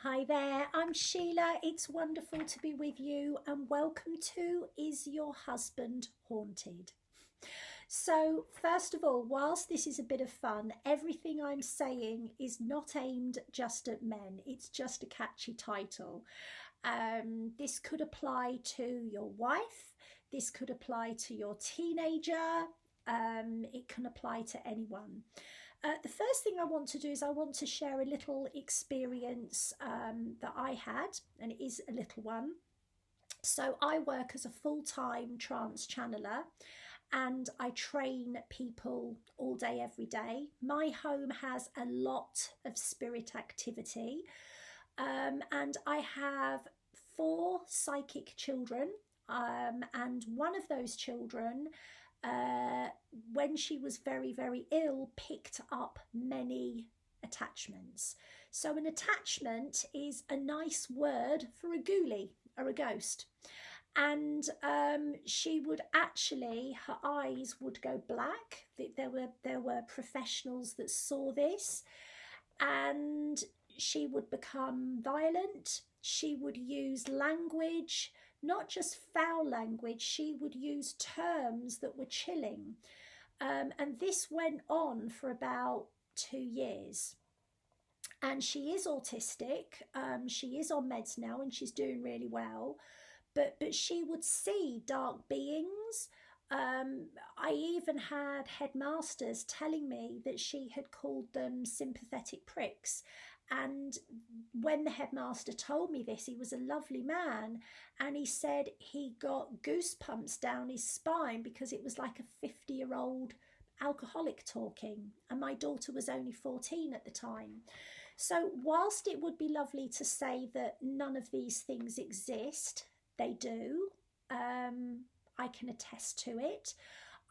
Hi there, I'm Sheila. It's wonderful to be with you, and welcome to Is Your Husband Haunted? So, first of all, whilst this is a bit of fun, everything I'm saying is not aimed just at men, it's just a catchy title. This could apply to your wife, this could apply to your teenager, it can apply to anyone. The first thing I want to do is I want to share a little experience that I had, and it is a little one. So, I work as a full time trance channeler and I train people all day, every day. My home has a lot of spirit activity, and I have four psychic children. And one of those children, uh, when she was very, very ill, picked up many attachments. So, an attachment is a nice word for a ghoulie or a ghost. And she would actually, her eyes would go black. There were professionals that saw this, and she would become violent. She would use language, not just foul language, she would use terms that were chilling. And this went on for about 2 years. And she is autistic. She is on meds now and she's doing really well. But she would see dark beings. I even had headmasters telling me that she had called them sympathetic pricks. And when the headmaster told me this, he was a lovely man, and he said he got goosebumps down his spine because it was like a 50-year-old alcoholic talking, and my daughter was only 14 at the time. So, whilst it would be lovely to say that none of these things exist, they do. I can attest to it.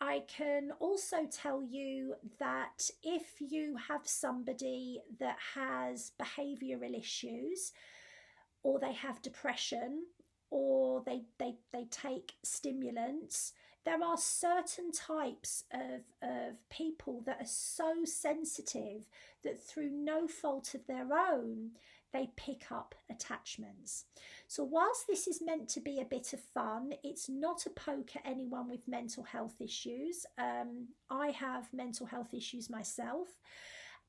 I can also tell you that if you have somebody that has behavioural issues, or they have depression, or they take stimulants, there are certain types of people that are so sensitive that through no fault of their own, they pick up attachments. So, whilst this is meant to be a bit of fun, it's not a poke at anyone with mental health issues. I have mental health issues myself.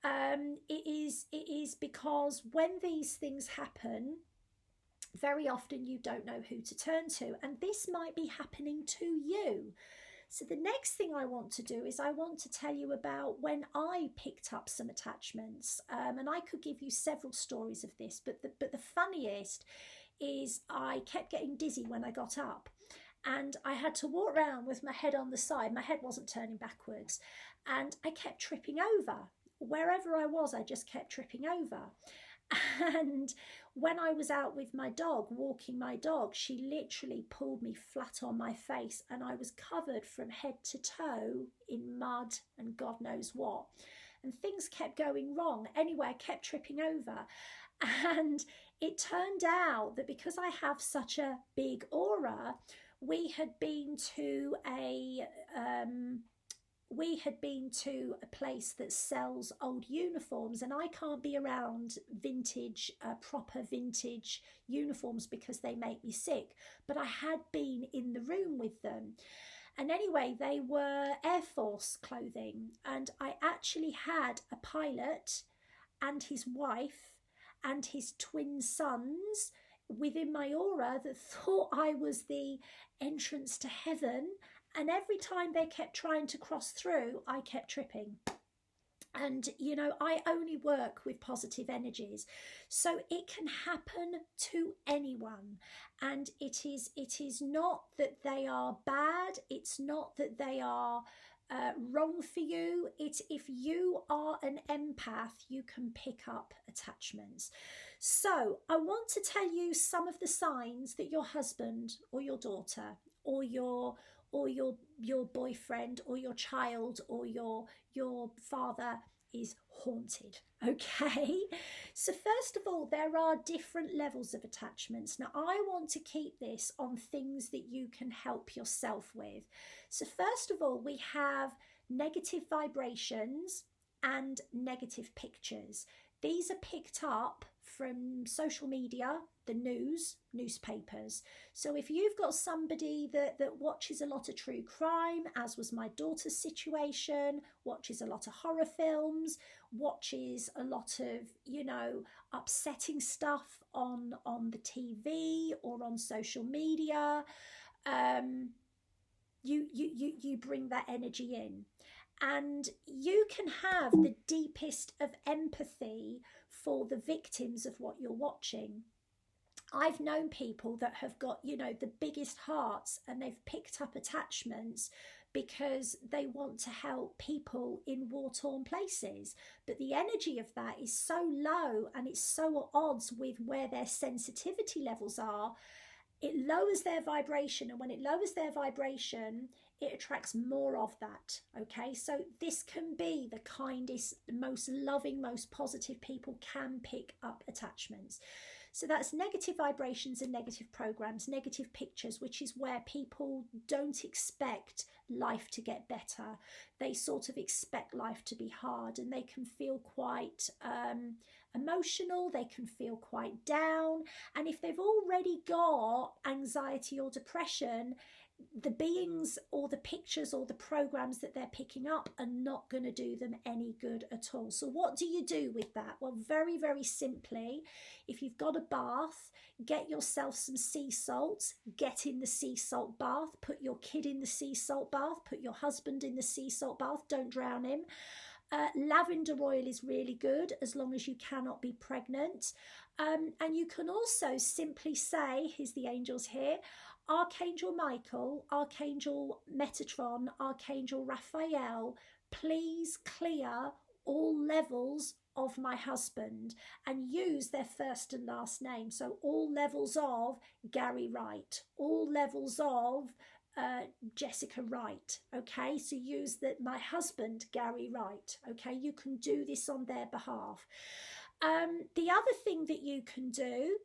It is because when these things happen, very often you don't know who to turn to, and this might be happening to you. So the next thing I want to do is I want to tell you about when I picked up some attachments, and I could give you several stories of this, but the funniest is I kept getting dizzy when I got up, and I had to walk around with my head on the side. My head wasn't turning backwards, and I kept tripping over. Wherever I was, I just kept tripping over. And when I was out with my dog, walking my dog, she literally pulled me flat on my face and I was covered from head to toe in mud and God knows what. And things kept going wrong. Anyway, I kept tripping over. And it turned out that because I have such a big aura, we had been to a place that sells old uniforms, and I can't be around vintage, proper vintage uniforms because they make me sick. But I had been in the room with them. And anyway, they were Air Force clothing, and I actually had a pilot and his wife and his twin sons within my aura that thought I was the entrance to heaven. And every time they kept trying to cross through, I kept tripping. And, I only work with positive energies. So it can happen to anyone. And it is not that they are bad. It's not that they are wrong for you. It's if you are an empath, you can pick up attachments. So I want to tell you some of the signs that your husband or your daughter or your boyfriend or your child or your father is haunted. Okay, so first of all, there are different levels of attachments. Now I want to keep this on things that you can help yourself with. So first of all, we have negative vibrations and negative pictures. These are picked up from social media, the news, newspapers. So if you've got somebody that watches a lot of true crime, as was my daughter's situation, watches a lot of horror films, watches a lot of, you know, upsetting stuff on the TV or on social media, you bring that energy in. And you can have the deepest of empathy for the victims of what you're watching. I've known people that have got, you know, the biggest hearts, and they've picked up attachments because they want to help people in war-torn places. But the energy of that is so low, and it's so at odds with where their sensitivity levels are. It lowers their vibration, and when it lowers their vibration, it attracts more of that. Okay, so this can be the kindest, most loving, most positive people can pick up attachments. So that's negative vibrations and negative programs, negative pictures, which is where people don't expect life to get better. They sort of expect life to be hard, and they can feel quite emotional, they can feel quite down. And if they've already got anxiety or depression, the beings or the pictures or the programs that they're picking up are not going to do them any good at all. So what do you do with that? Well, very, very simply, if you've got a bath, get yourself some sea salts, get in the sea salt bath, put your kid in the sea salt bath, put your husband in the sea salt bath, don't drown him. Lavender oil is really good as long as you cannot be pregnant. And you can also simply say, here's the angels here, Archangel Michael, Archangel Metatron, Archangel Raphael, please clear all levels of my husband, and use their first and last name. So all levels of Gary Wright, all levels of Jessica Wright. Okay, so use that my husband Gary Wright. Okay, you can do this on their behalf. The other thing that you can do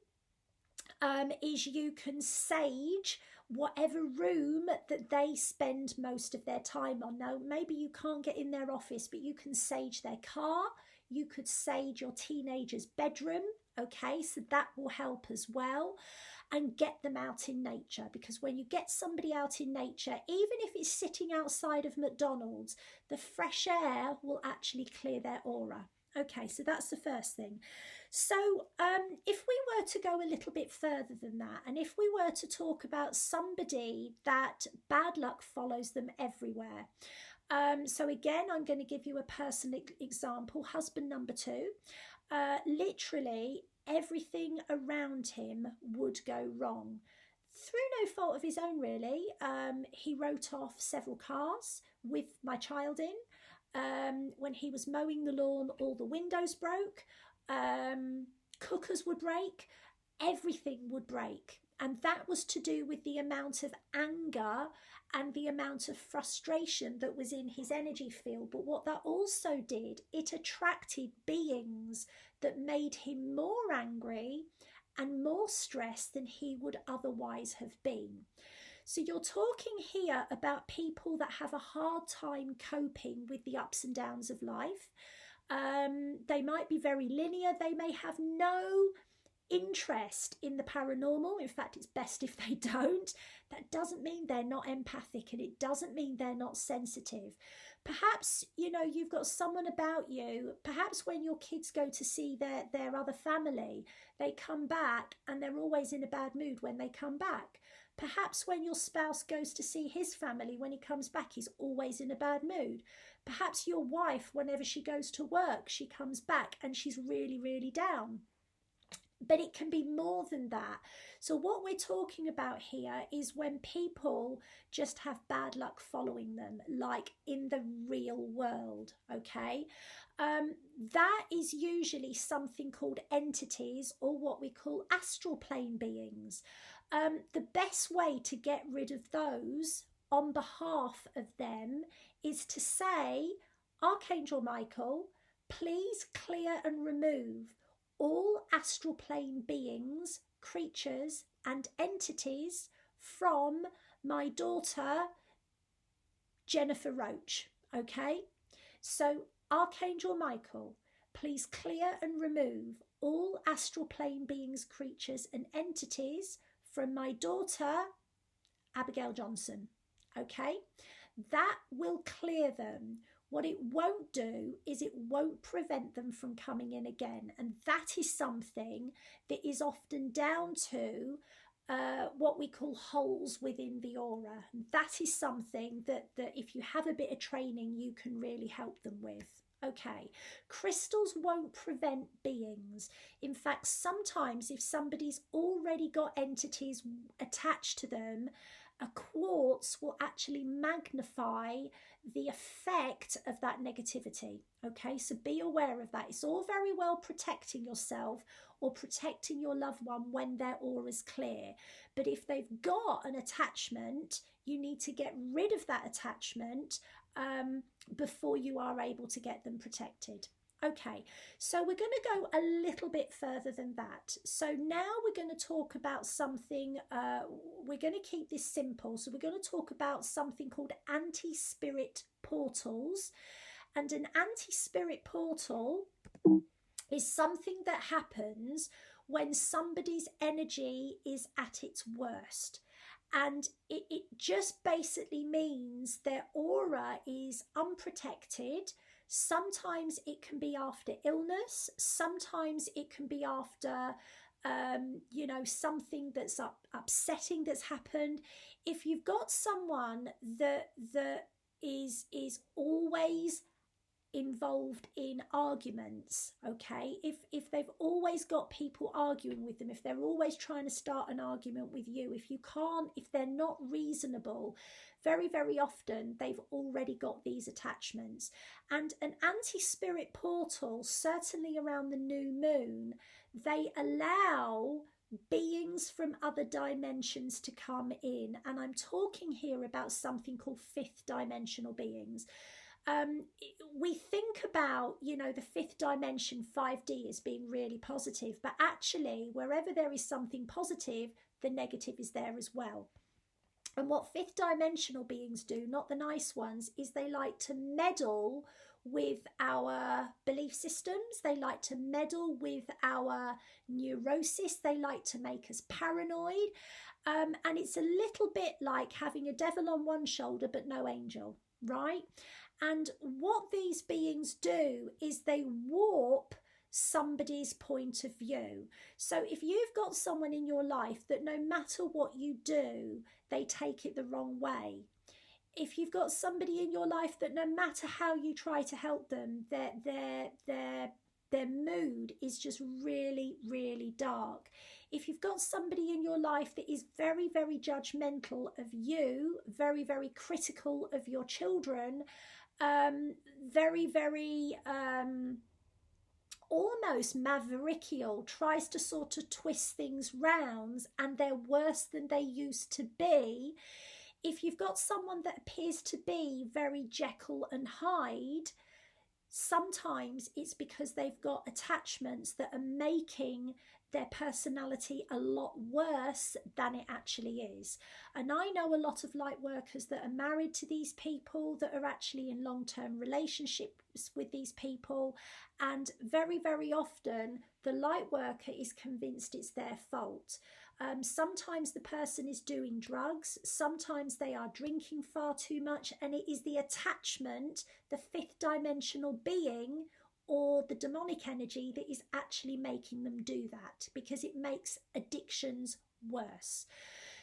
is you can sage whatever room that they spend most of their time on. Now, maybe you can't get in their office, but you can sage their car. You could sage your teenager's bedroom. Okay, so that will help as well. And get them out in nature, because when you get somebody out in nature, even if it's sitting outside of McDonald's, the fresh air will actually clear their aura. Okay, so that's the first thing. So if we were to go a little bit further than that, and if we were to talk about somebody that bad luck follows them everywhere. So again, I'm going to give you a personal example. Husband number 2, literally everything around him would go wrong. Through no fault of his own, really. He wrote off several cars with my child in. When he was mowing the lawn, all the windows broke. Cookers would break. Everything would break. And that was to do with the amount of anger and the amount of frustration that was in his energy field. But what that also did, it attracted beings that made him more angry and more stressed than he would otherwise have been. So you're talking here about people that have a hard time coping with the ups and downs of life. They might be very linear. They may have no interest in the paranormal. In fact, it's best if they don't. That doesn't mean they're not empathic, and it doesn't mean they're not sensitive. Perhaps, you know, you've got someone about you, perhaps when your kids go to see their other family, they come back and they're always in a bad mood when they come back. Perhaps when your spouse goes to see his family, when he comes back, he's always in a bad mood. Perhaps your wife, whenever she goes to work, she comes back and she's really, really down. But it can be more than that. So what we're talking about here is when people just have bad luck following them, like in the real world, okay? That is usually something called entities, or what we call astral plane beings. The best way to get rid of those on behalf of them is to say, Archangel Michael, please clear and remove all astral plane beings, creatures and entities from my daughter Jennifer Roach. Okay, so Archangel Michael, please clear and remove all astral plane beings, creatures and entities from my daughter, Abigail Johnson. Okay, that will clear them. What it won't do is it won't prevent them from coming in again. And that is something that is often down to what we call holes within the aura. And that is something that if you have a bit of training, you can really help them with. Okay, crystals won't prevent beings. In fact, sometimes if somebody's already got entities attached to them, a quartz will actually magnify the effect of that negativity. Okay, so be aware of that. It's all very well protecting yourself or protecting your loved one when their aura's clear. But if they've got an attachment, you need to get rid of that attachment before you are able to get them protected. Okay, so we're going to go a little bit further than that. So now we're going to talk about something, we're going to keep this simple. So we're going to talk about something called anti-spirit portals. And an anti-spirit portal is something that happens when somebody's energy is at its worst. And it just basically means their aura is unprotected. Sometimes it can be after illness. Sometimes it can be after, something that's upsetting that's happened. If you've got someone that is always involved in arguments, okay, if they've always got people arguing with them, if they're always trying to start an argument with you, if they're not reasonable, very, very often they've already got these attachments. And an anti-spirit portal, certainly around the new moon, they allow beings from other dimensions to come in. And I'm talking here about something called fifth dimensional beings. We think about, the fifth dimension, 5D, as being really positive, but actually wherever there is something positive, the negative is there as well. And what fifth dimensional beings do, not the nice ones, is they like to meddle with our belief systems. They like to meddle with our neurosis. They like to make us paranoid. And it's a little bit like having a devil on one shoulder but no angel, right? And what these beings do is they warp somebody's point of view. So if you've got someone in your life that no matter what you do, they take it the wrong way. If you've got somebody in your life that no matter how you try to help them, their mood is just really, really dark. If you've got somebody in your life that is very, very judgmental of you, very, very critical of your children, very, very almost maverickial, tries to sort of twist things round, and they're worse than they used to be. If you've got someone that appears to be very Jekyll and Hyde, sometimes it's because they've got attachments that are making their personality a lot worse than it actually is. And I know a lot of light workers that are married to these people, that are actually in long-term relationships with these people, and very, very often the light worker is convinced it's their fault. Sometimes the person is doing drugs, sometimes they are drinking far too much, and it is the attachment, the fifth dimensional being or the demonic energy, that is actually making them do that, because it makes addictions worse.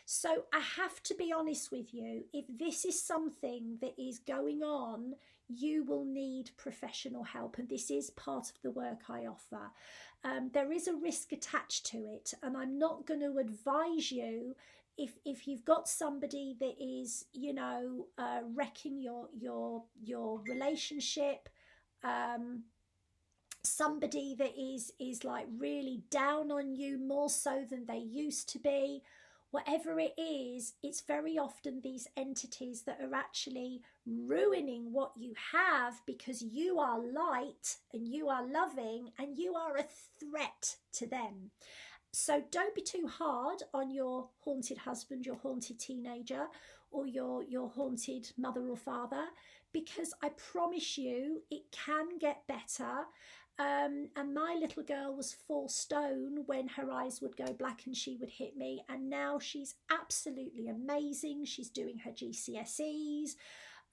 So I have to be honest with you, if this is something that is going on, you will need professional help, and this is part of the work I offer. There is a risk attached to it, and I'm not going to advise you if you've got somebody that is, wrecking your relationship, somebody that is like really down on you more so than they used to be. Whatever it is, it's very often these entities that are actually ruining what you have, because you are light and you are loving and you are a threat to them. So don't be too hard on your haunted husband, your haunted teenager, or your haunted mother or father, because I promise you it can get better. And my little girl was 4 stone when her eyes would go black and she would hit me, and now she's absolutely amazing. She's doing her GCSEs,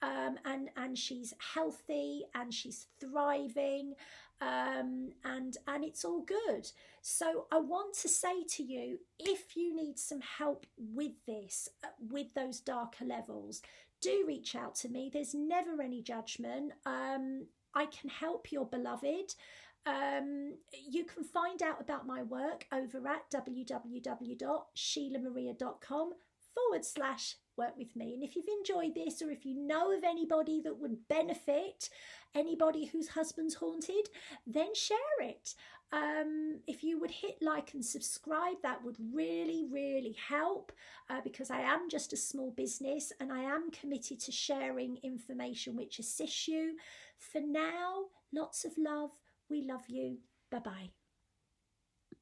and she's healthy and she's thriving, and it's all good. So I want to say to you, if you need some help with this, with those darker levels, do reach out to me. There's never any judgment. I can help your beloved. You can find out about my work over at www.sheilamaria.com/work with me. And if you've enjoyed this, or if you know of anybody that would benefit, anybody whose husband's haunted, then share it. If you would hit like and subscribe, that would really, really help, because I am just a small business and I am committed to sharing information which assists you. For now, lots of love. We love you. Bye-bye.